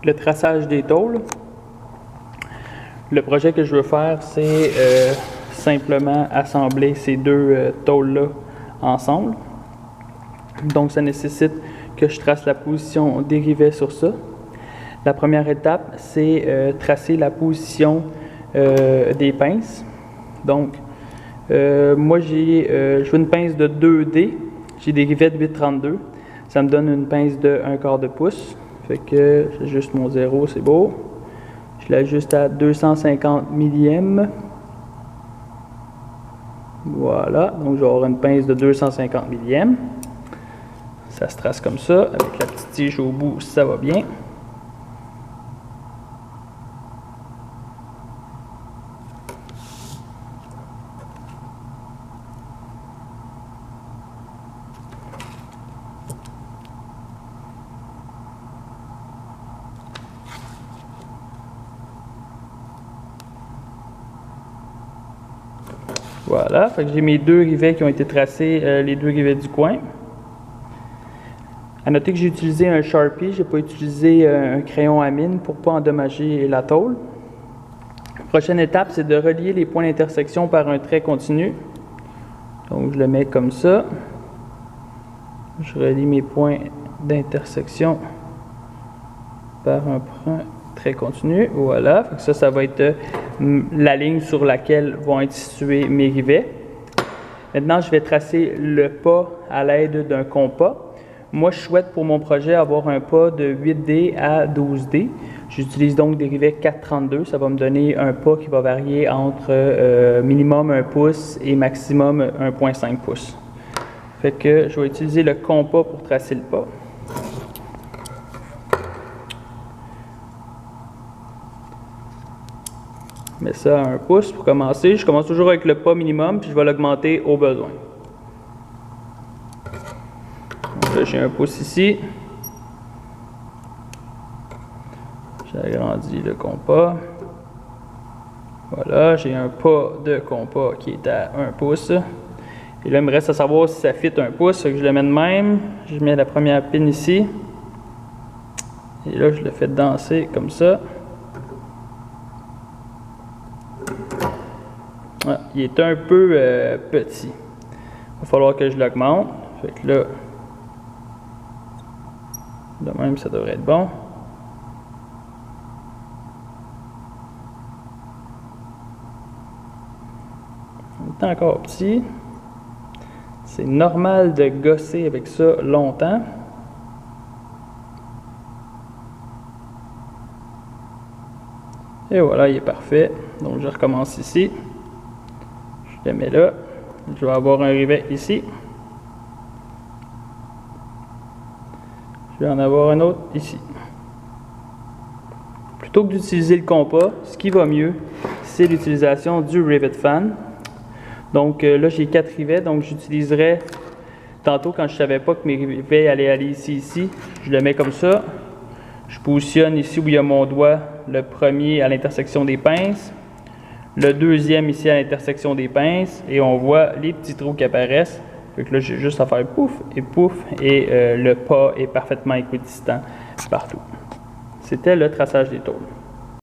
le traçage des tôles. Le projet que je veux faire, c'est simplement assembler ces deux tôles-là ensemble. Donc, ça nécessite que je trace la position des rivets sur ça. La première étape, c'est tracer la position des pinces. Donc, moi, je veux une pince de 2D. J'ai des rivets de 8,32. Ça me donne une pince de 1/4 de pouce. Fait que j'ajuste mon 0, c'est beau. Je l'ajuste à 250 millièmes. Voilà, donc je vais avoir une pince de 250 millièmes. Ça se trace comme ça, avec la petite tige au bout, ça va bien. Voilà, fait que j'ai mes deux rivets qui ont été tracés, les deux rivets du coin. À noter que j'ai utilisé un Sharpie, je n'ai pas utilisé un crayon à mine pour ne pas endommager la tôle. La prochaine étape, c'est de relier les points d'intersection par un trait continu. Donc je le mets comme ça. Je relie mes points d'intersection par un trait continu. Voilà, fait que ça va être la ligne sur laquelle vont être situés mes rivets. Maintenant, je vais tracer le pas à l'aide d'un compas. Moi, je souhaite pour mon projet avoir un pas de 8D à 12D. J'utilise donc des rivets 4,32. Ça va me donner un pas qui va varier entre minimum 1 pouce et maximum 1,5 pouces. Fait que je vais utiliser le compas pour tracer le pas. Je mets ça à 1 pouce pour commencer. Je commence toujours avec le pas minimum, puis je vais l'augmenter au besoin. Donc là, j'ai 1 pouce ici. J'agrandis le compas. Voilà, j'ai un pas de compas qui est à 1 pouce. Et là, il me reste à savoir si ça fit 1 pouce. Fait que je le mets de même. Je mets la première pine ici. Et là, je le fais danser comme ça. Ah, il est un peu petit. Il va falloir que je l'augmente. Fait que là, de même, ça devrait être bon. Il est encore petit. C'est normal de gosser avec ça longtemps. Et voilà, il est parfait. Donc, je recommence ici. Je le mets là. Je vais avoir un rivet ici. Je vais en avoir un autre ici. Plutôt que d'utiliser le compas, ce qui va mieux, c'est l'utilisation du rivet fan. Donc là, j'ai 4 rivets, donc j'utiliserai, tantôt quand je ne savais pas que mes rivets allaient aller ici, je le mets comme ça. Je positionne ici où il y a mon doigt, le premier à l'intersection des pinces, le deuxième ici à l'intersection des pinces, et on voit les petits trous qui apparaissent. Fait que là, j'ai juste à faire pouf, et le pas est parfaitement équidistant partout. C'était le traçage des tôles.